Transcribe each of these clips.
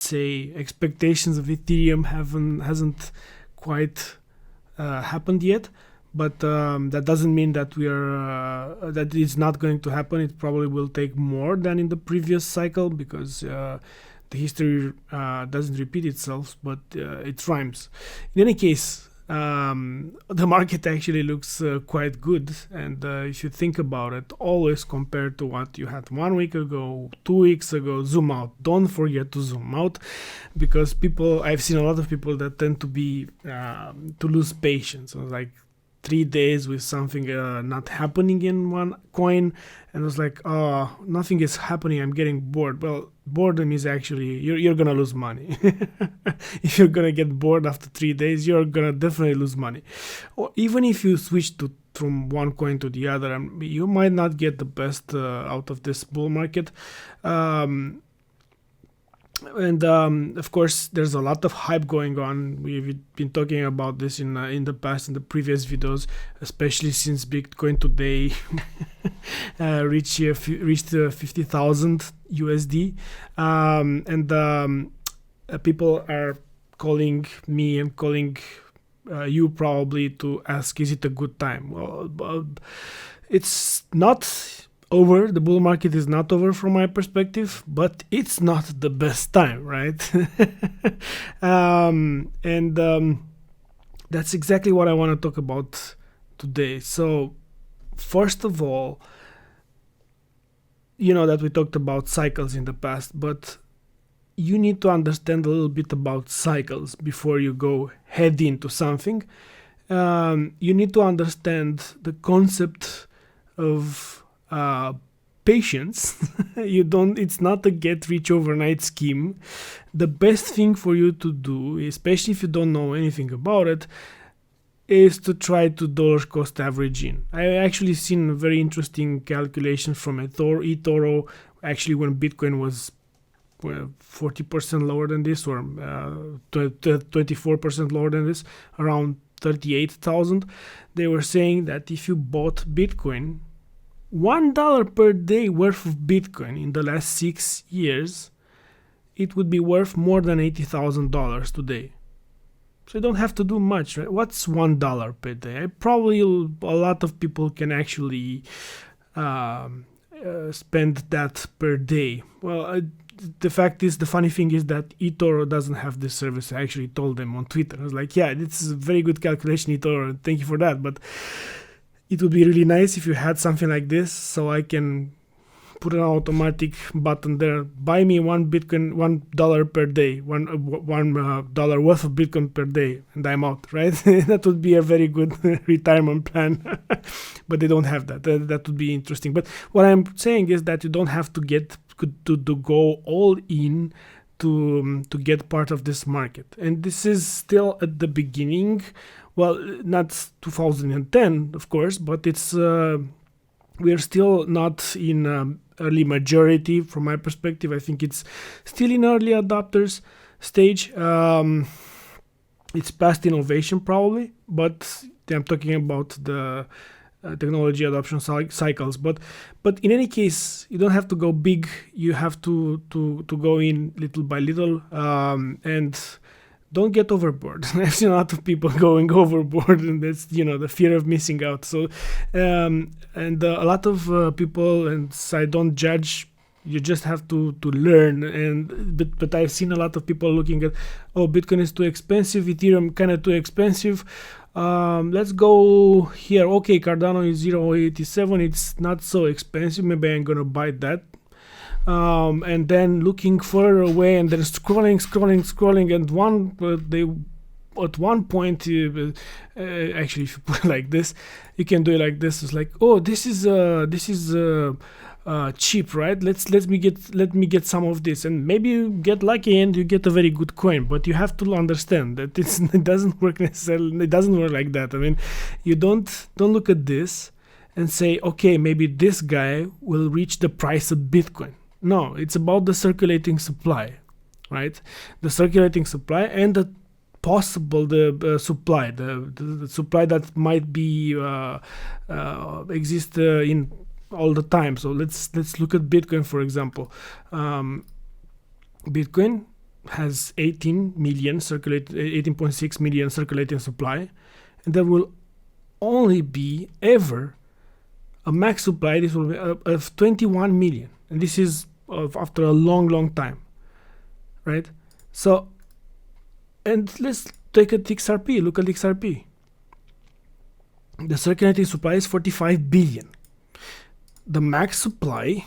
say, expectations of Ethereum hasn't quite happened yet. But that doesn't mean that that it's not going to happen. It probably will take more than in the previous cycle, because the history doesn't repeat itself, but it rhymes. In any case, the market actually looks quite good, and if you think about it, always compared to what you had 1 week ago, 2 weeks ago, zoom out. Don't forget to zoom out, because I've seen a lot of people that tend to be to lose patience. So like 3 days with something not happening in one coin, and it was like, oh, nothing is happening, I'm getting bored. Well, boredom is actually, you're gonna lose money. If you're gonna get bored after 3 days, you're gonna definitely lose money. Or even if you switch from one coin to the other, you might not get the best out of this bull market. And of course, there's a lot of hype going on. We've been talking about this in the past, in the previous videos, especially since Bitcoin today reached 50,000 USD, and people are calling me and calling you probably to ask, is it a good time? Well, it's not over. The bull market is not over from my perspective, but it's not the best time, right? That's exactly what I want to talk about today. So first of all, you know that we talked about cycles in the past, but you need to understand a little bit about cycles before you go head into something. You need to understand the concept of patience. It's not a get rich overnight scheme. The best thing for you to do, especially if you don't know anything about it, is to try to dollar cost average in. I actually seen a very interesting calculation from eToro, actually when Bitcoin was 40% lower than this, or 24% lower than this, around 38,000. They were saying that if you bought Bitcoin, $1 per day worth of Bitcoin in the last 6 years, it would be worth more than $80,000 today. So you don't have to do much, right? What's $1 per day? Probably a lot of people can actually spend that per day. Well, the funny thing is that eToro doesn't have this service. I actually told them on Twitter. I was like, yeah, this is a very good calculation, eToro. Thank you for that. But it would be really nice if you had something like this, so I can put an automatic button there. Buy me $1 per day, $1 worth of Bitcoin per day, and I'm out, right? That would be a very good retirement plan. But they don't have that. That would be interesting. But what I'm saying is that you don't have to go all in to get part of this market. And this is still at the beginning. Well, not 2010, of course, but it's we are still not in early majority from my perspective. I think it's still in early adopters stage. It's past innovation probably, but I'm talking about the technology adoption cycles. But in any case, you don't have to go big. You have to go in little by little, and don't get overboard. I've seen a lot of people going overboard, and that's, the fear of missing out. So, and a lot of people, and I don't judge. You just have to learn. But I've seen a lot of people looking at, Bitcoin is too expensive, Ethereum kind of too expensive. Let's go here. Okay, Cardano is 0.87. It's not so expensive. Maybe I'm gonna buy that. And then looking further away, and then scrolling, and at one point, actually, if you put it like this, you can do it like this. It's like, this is cheap, right? Let me get some of this, and maybe you get lucky and you get a very good coin. But you have to understand that it doesn't work necessarily. It doesn't work like that. I mean, you don't look at this and say, okay, maybe this guy will reach the price of Bitcoin. No, it's about the circulating supply, right? The circulating supply and the possible supply, the supply that might be exist in all the time. So let's look at Bitcoin, for example. Bitcoin has 18.6 million circulating supply, and there will only be ever a max supply. This will be of 21 million, and this is after a long time, right? So, and let's take a XRP. Look at XRP. The circulating supply is 45 billion. The max supply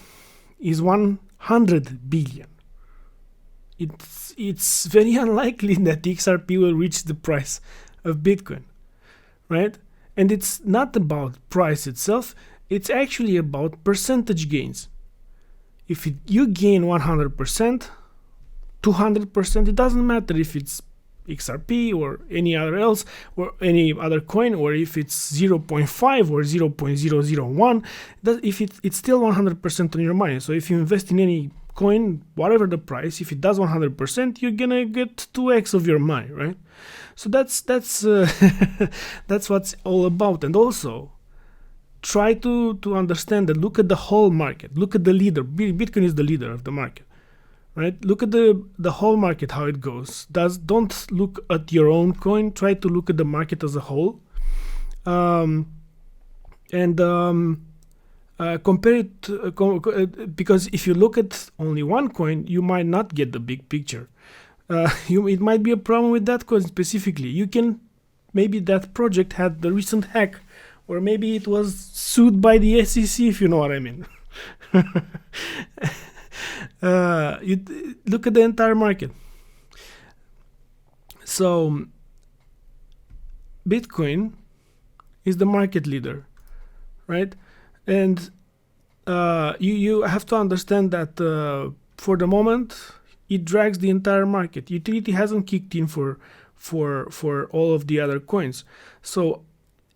is 100 billion. It's very unlikely that XRP will reach the price of Bitcoin, right? And it's not about price itself, it's actually about percentage gains. If you gain 100%, 200%, it doesn't matter if it's XRP or any other else or any other coin, or if it's 0.5 or 0.001, if it's still 100% on your money. So if you invest in any coin, whatever the price, if it does 100%, you're gonna get 2x of your money, right? So that's that's what's all about. And also try to understand that. Look at the whole market, look at the leader. Bitcoin is the leader of the market, right? Look at the whole market, how it goes. Don't look at your own coin, try to look at the market as a whole, compare it, because if you look at only one coin, you might not get the big picture. It might be a problem with that coin specifically. Maybe that project had the recent hack, or maybe it was sued by the SEC, if you know what I mean. You look at the entire market. So Bitcoin is the market leader, right? And you have to understand that for the moment it drags the entire market. Utility hasn't kicked in for all of the other coins. So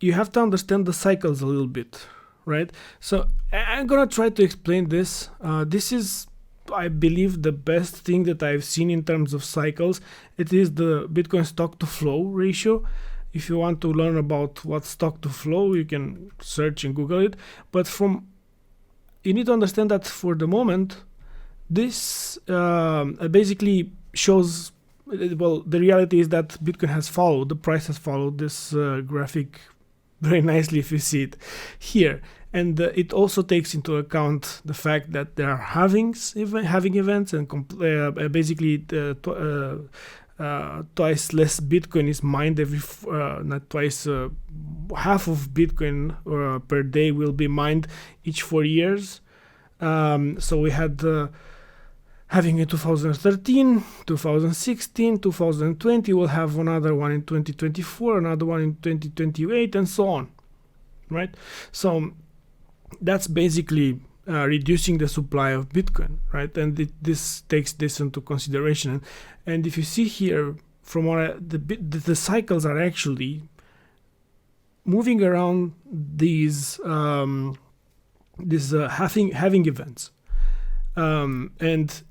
you have to understand the cycles a little bit, right? So I'm gonna try to explain this. This is, I believe, the best thing that I've seen in terms of cycles. It is the Bitcoin stock to flow ratio. If you want to learn about what stock to flow, you can search and Google it. But you need to understand that for the moment, this basically shows, well, the reality is that Bitcoin has followed, the price has followed this graphic very nicely, if you see it here. And it also takes into account the fact that there are halving events, and basically twice less Bitcoin is mined not twice, half of Bitcoin per day will be mined each 4 years. So we had having in 2013, 2016, 2020, we'll have another one in 2024, another one in 2028, and so on, right? So that's basically reducing the supply of Bitcoin, right? And this takes this into consideration. And if you see here, from what the cycles are actually moving around these having events, and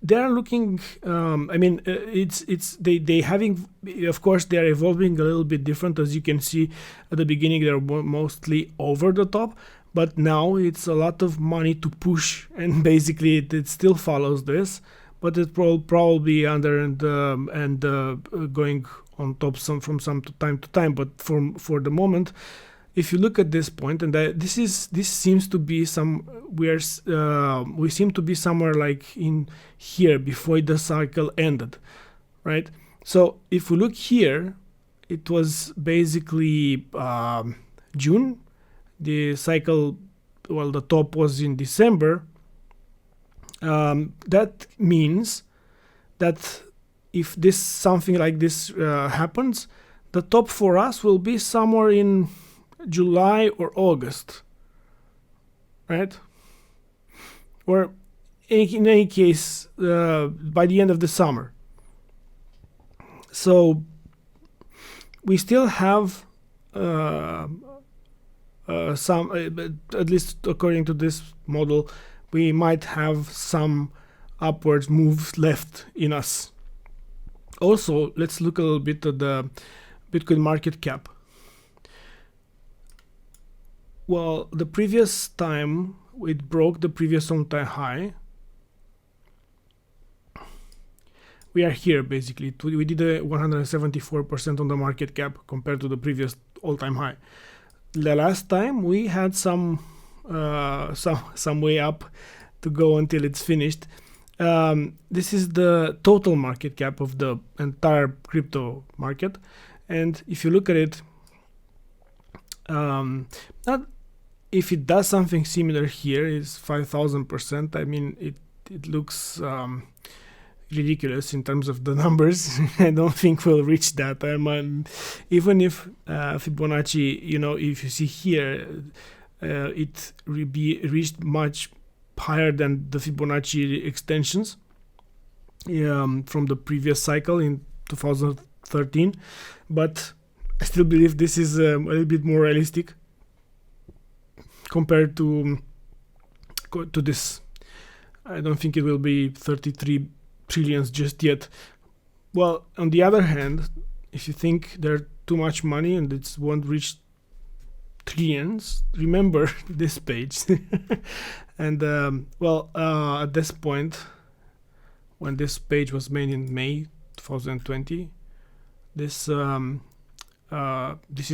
they are looking. They having. Of course, they are evolving a little bit different. As you can see, at the beginning, they're mostly over the top, but now it's a lot of money to push, and basically it still follows this, but it probably under and going on top from time to time. But for the moment, if you look at this point, and this seems to be we seem to be somewhere like in here before the cycle ended, right? So if we look here, it was basically June. The cycle, well, the top was in December. That means that if something like this happens, the top for us will be somewhere in July or August, right? Or in any case, by the end of the summer. So we still have some, at least according to this model, we might have some upwards moves left in us. Also, let's look a little bit at the Bitcoin market cap. Well, the previous time it broke the previous all-time high, we are here basically. We did a 174% on the market cap compared to the previous all-time high. The last time we had some way up to go until it's finished. This is the total market cap of the entire crypto market, and if you look at it, not if it does something similar here, is 5,000%. I mean, it looks ridiculous in terms of the numbers. I don't think we'll reach that. Even if Fibonacci, if you see here, it reached much higher than the Fibonacci extensions from the previous cycle in 2013, but I still believe this is a little bit more realistic compared to this. I don't think it will be 33 trillions just yet. Well, on the other hand, if you think there's too much money and it won't reach trillions, remember this page. And at this point, when this page was made in May 2020, this is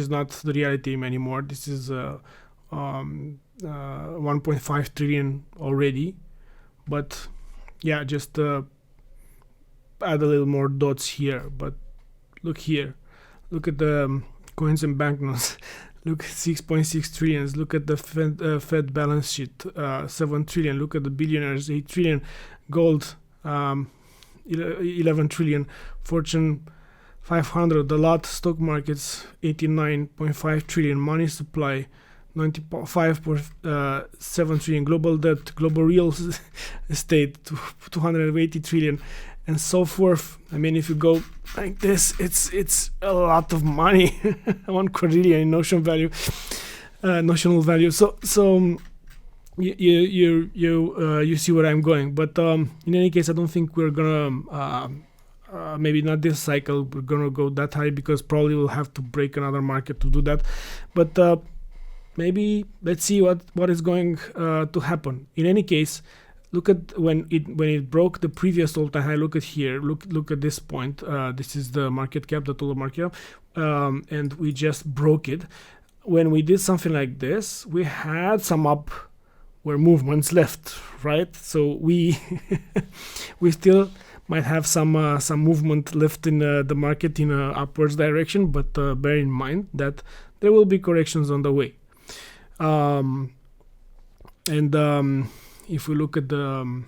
not the reality anymore. This is 1.5 trillion already, but yeah, just add a little more dots here. But look here, look at the coins and banknotes. Look at 6.6 trillions. Look at the Fed balance sheet, 7 trillion. Look at the billionaires, 8 trillion. Gold, 11 trillion. Fortune 500, the lot, stock markets, 89.5 trillion. Money supply, 95.7 trillion. Global debt, global real estate, 280 trillion, and so forth. I mean, if you go like this, it's a lot of money. 1 quadrillion in notional value. So you see where I'm going. But in any case, I don't think we're gonna maybe not this cycle we're gonna go that high, because probably we'll have to break another market to do that. But maybe let's see what is going to happen. In any case, look at when it broke the previous all-time high. Look at here. Look at this point. This is the market cap, the total market cap, and we just broke it. When we did something like this, we had some upward movements left, right? So we we still might have some movement left in the market in a upwards direction, but bear in mind that there will be corrections on the way. If we look at the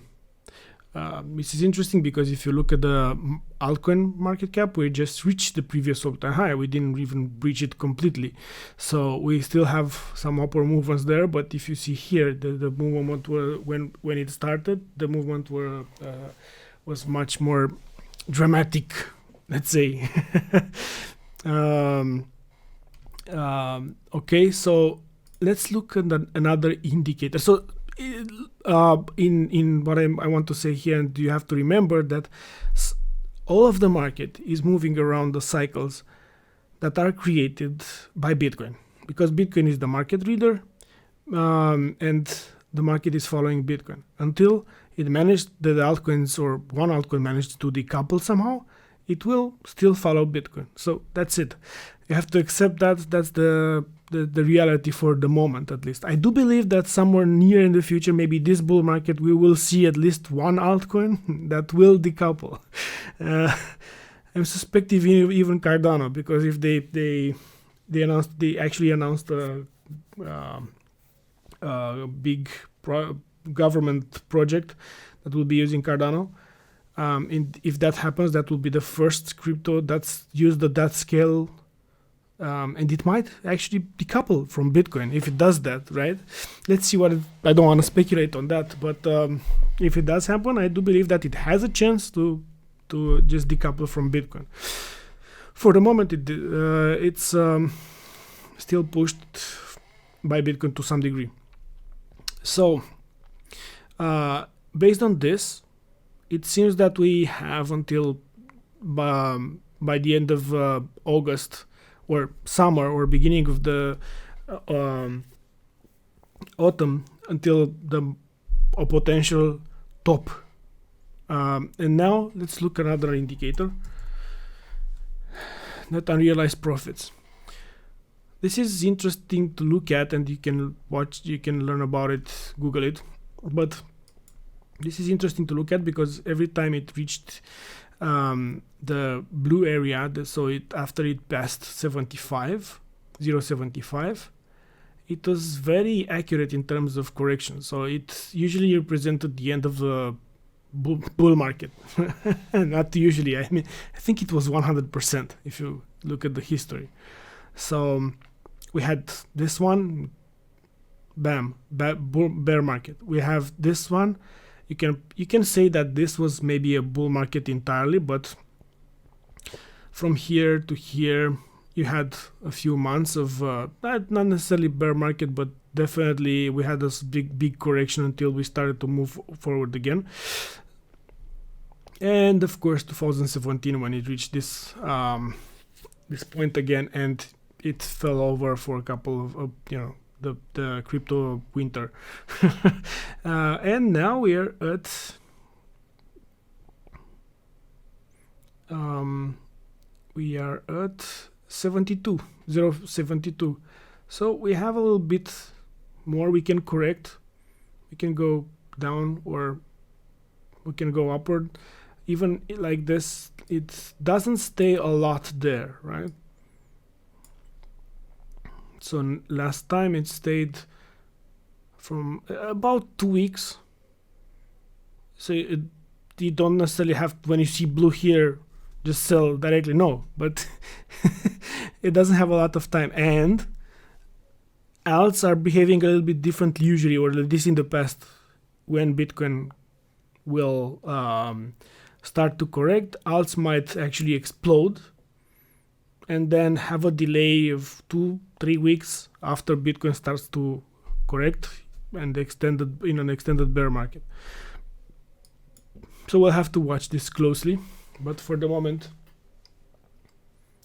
this is interesting, because if you look at the altcoin market cap, we just reached the previous all-time high. We didn't even breach it completely, so we still have some upward movements there. But if you see here, the movement were when it started, the movement was much more dramatic, let's say. Okay, so let's look at another indicator. So in what I want to say here, and you have to remember that all of the market is moving around the cycles that are created by Bitcoin, because Bitcoin is the market leader, and the market is following Bitcoin until it managed, the altcoins or one altcoin managed to decouple somehow. It will still follow Bitcoin. So that's it. You have to accept that. That's the reality for the moment, at least. I do believe that somewhere near in the future, maybe this bull market, we will see at least one altcoin that will decouple. I'm suspecting even Cardano, because if they actually announced a big government project that will be using Cardano. And if that happens, that will be the first crypto that's used at that scale. And it might actually decouple from Bitcoin if it does that, right? Let's see I don't want to speculate on that, but if it does happen, I do believe that it has a chance to just decouple from Bitcoin. For the moment, it's still pushed by Bitcoin to some degree. So, based on this, it seems that we have until by the end of August or summer or beginning of the autumn until a potential top And now let's look at another indicator, net unrealized profits. This is interesting to look at, and you can learn about it, Google it. But this is interesting to look at because every time it reached the blue area, after it passed 0.75, it was very accurate in terms of correction. So it usually represented the end of the bull market. Not usually. I mean, I think it was 100% if you look at the history. So we had this one, bam, bear market. We have this one. You can say that this was maybe a bull market entirely, but from here to here, you had a few months of not necessarily bear market, but definitely we had this big correction until we started to move forward again. And of course 2017, when it reached this this point again, and it fell over for a couple of the crypto winter. And now we are at we are at 0.72. So we have a little bit more we can correct. We can go down or we can go upward. Even like this, it doesn't stay a lot there, right? So last time it stayed from about 2 weeks. So you don't necessarily have, when you see blue here, just sell directly. No, but it doesn't have a lot of time. And alts are behaving a little bit differently usually, or at least in the past, when Bitcoin will start to correct. Alts might actually explode and then have a delay of 2-3 weeks after Bitcoin starts to correct and in an extended bear market. So we'll have to watch this closely, but for the moment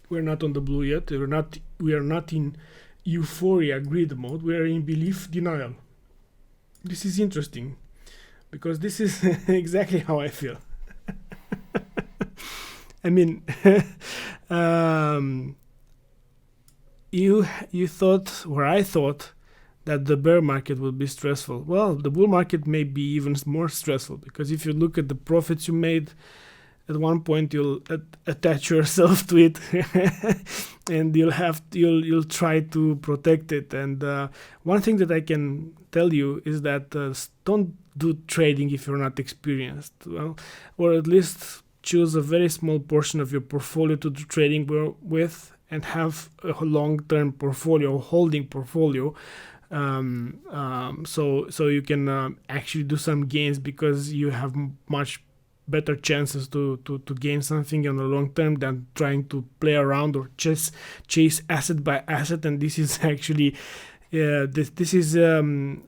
we're not on the blue yet. We are not in euphoria greed mode. We are in belief denial. This is interesting because this is exactly how I feel. I mean, you thought, or I thought, that the bear market would be stressful. Well, the bull market may be even more stressful, because if you look at the profits you made, at one point you'll attach yourself to it, and you'll try to protect it. And one thing that I can tell you is that don't do trading if you're not experienced. Well, or at least choose a very small portion of your portfolio to do trading with, and have a long-term portfolio, holding portfolio, so you can actually do some gains, because you have much better chances to gain something on the long term than trying to play around or chase asset by asset. And this is actually this is being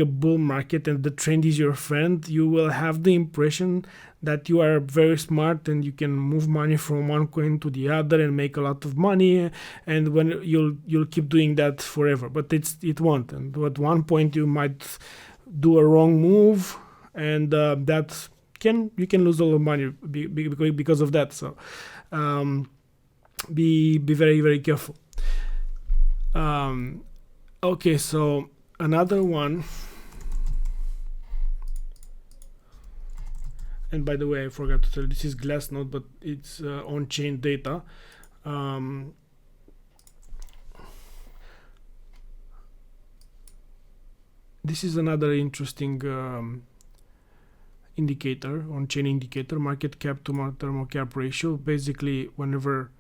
a bull market and the trend is your friend. You will have the impression that you are very smart and you can move money from one coin to the other and make a lot of money, and when you'll keep doing that forever. But it won't, and at one point you might do a wrong move, and you can lose all the money because of that. So be very, very careful. Okay, so another one, and by the way, I forgot to tell, this is Glassnode, but it's on-chain data. This is another interesting indicator, on-chain indicator, market cap to thermal cap ratio. Basically, whenever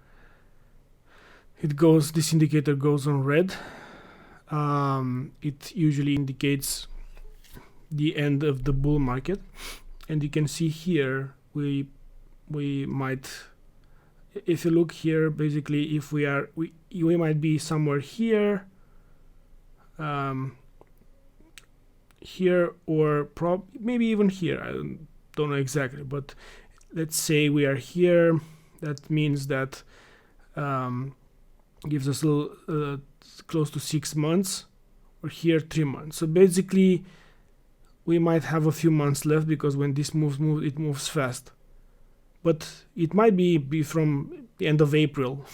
this indicator goes on red, it usually indicates the end of the bull market. And you can see here, we might, if you look here, basically, if we might be somewhere here, here, or maybe even here. I don't know exactly, but let's say we are here. That means that gives us a little close to 6 months, or here 3 months. So basically, we might have a few months left, because when this moves, it moves fast. But it might be from the end of April.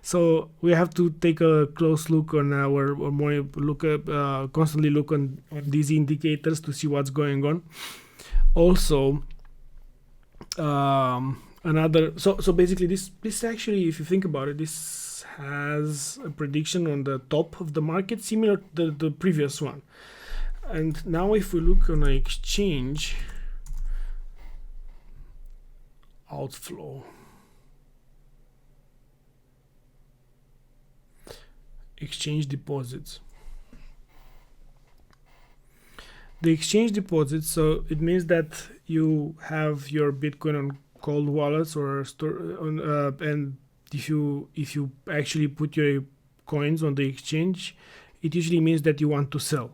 So we have to take a close look on our, or more look at, constantly look on these indicators to see what's going on. Also, so basically this actually, if you think about it, this has a prediction on the top of the market similar to the previous one. And now if we look on an exchange outflow, exchange deposits, the exchange deposits, so it means that you have your Bitcoin on cold wallets or store on, and if you actually put your coins on the exchange, it usually means that you want to sell.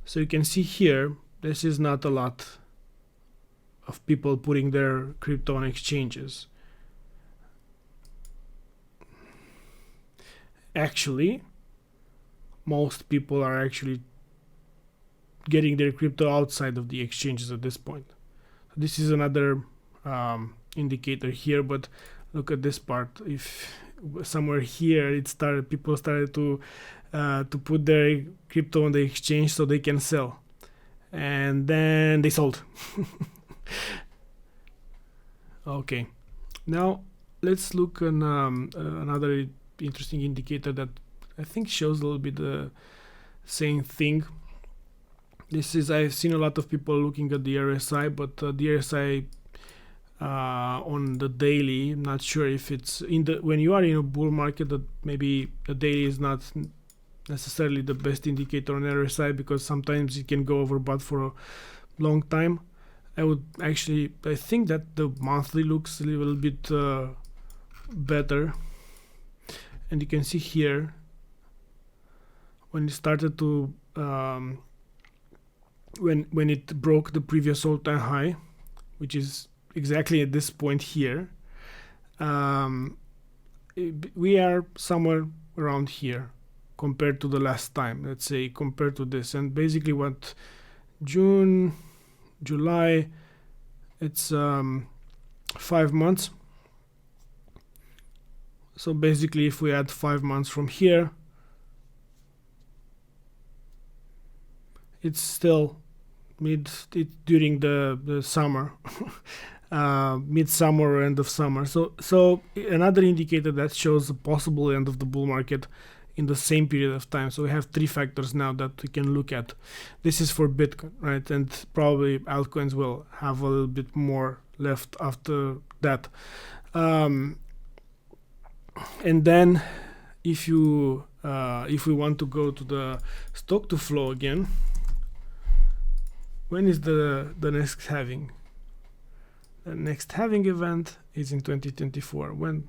So you can see here, this is not a lot of people putting their crypto on exchanges. Actually, most people are actually getting their crypto outside of the exchanges at this point. This is another indicator here, but look at this part. If somewhere here people started to put their crypto on the exchange so they can sell, and then they sold. Okay, now let's look on another interesting indicator that I think shows a little bit the same thing. This is, I've seen a lot of people looking at the RSI, but the RSI on the daily, I'm not sure if it's when you are in a bull market, that maybe the daily is not necessarily the best indicator on RSI, because sometimes it can go overbought for a long time. I think that the monthly looks a little bit better, and you can see here when it started to when it broke the previous all-time high, which is exactly at this point here, we are somewhere around here compared to the last time, let's say, compared to this. And basically what June, July, it's 5 months. So basically if we add 5 months from here, it's still during the summer, midsummer or end of summer. So another indicator that shows a possible end of the bull market in the same period of time. So we have 3 factors now that we can look at. This is for Bitcoin, right? And probably altcoins will have a little bit more left after that. And then if we want to go to the stock to flow again, when is the next halving? The next halving event is in 2024, when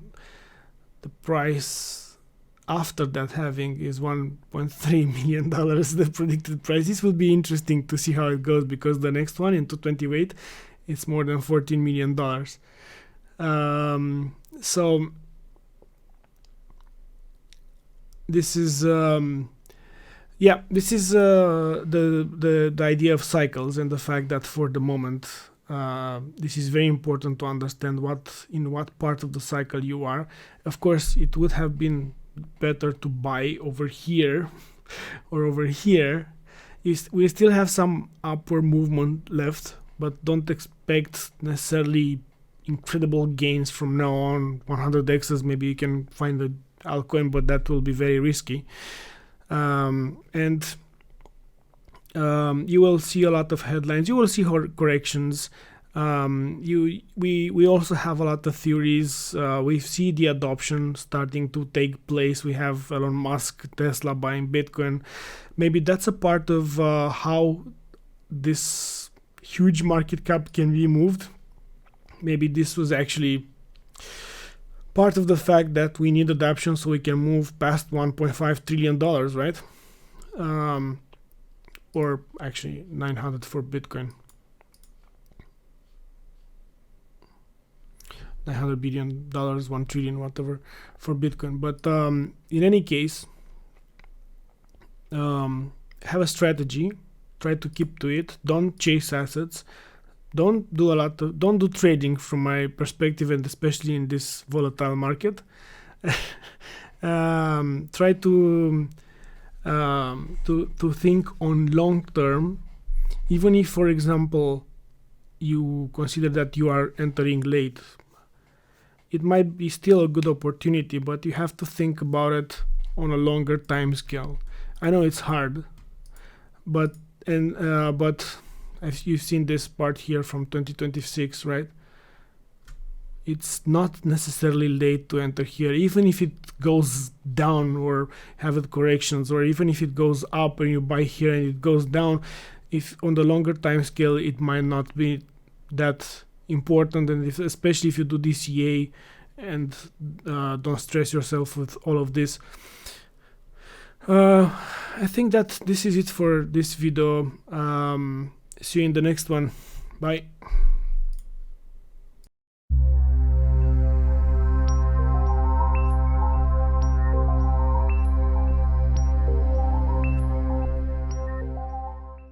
the price after that halving is $1.3 million, the predicted price. This will be interesting to see how it goes, because the next one in 2028 it's more than $14 million. So this is this is the idea of cycles, and the fact that for the moment this is very important to understand in what part of the cycle you are. Of course, it would have been better to buy over here or over here. We still have some upward movement left, but don't expect necessarily incredible gains from now on. 100x's, maybe you can find the altcoin, but that will be very risky. And you will see a lot of headlines. You will see corrections. We also have a lot of theories. We see the adoption starting to take place. We have Elon Musk, Tesla buying Bitcoin. Maybe that's a part of how this huge market cap can be moved. Maybe this was actually part of the fact that we need adoption so we can move past $1.5 trillion, right? Or actually 900 for Bitcoin. $900 billion, 1 trillion, whatever, for Bitcoin. But in any case, have a strategy. try to keep to it. Don't chase assets. Don't do trading from my perspective, and especially in this volatile market. Try to think on long term, even if, for example, you consider that you are entering late. It might be still a good opportunity, but you have to think about it on a longer time scale. I know it's hard, but you've seen this part here from 2026, right? It's not necessarily late to enter here, even if it goes down or have it corrections, or even if it goes up and you buy here and it goes down. If on the longer time scale, it might not be that important, and especially if you do DCA and don't stress yourself with all of this. I think that this is it for this video. See you in the next one. Bye.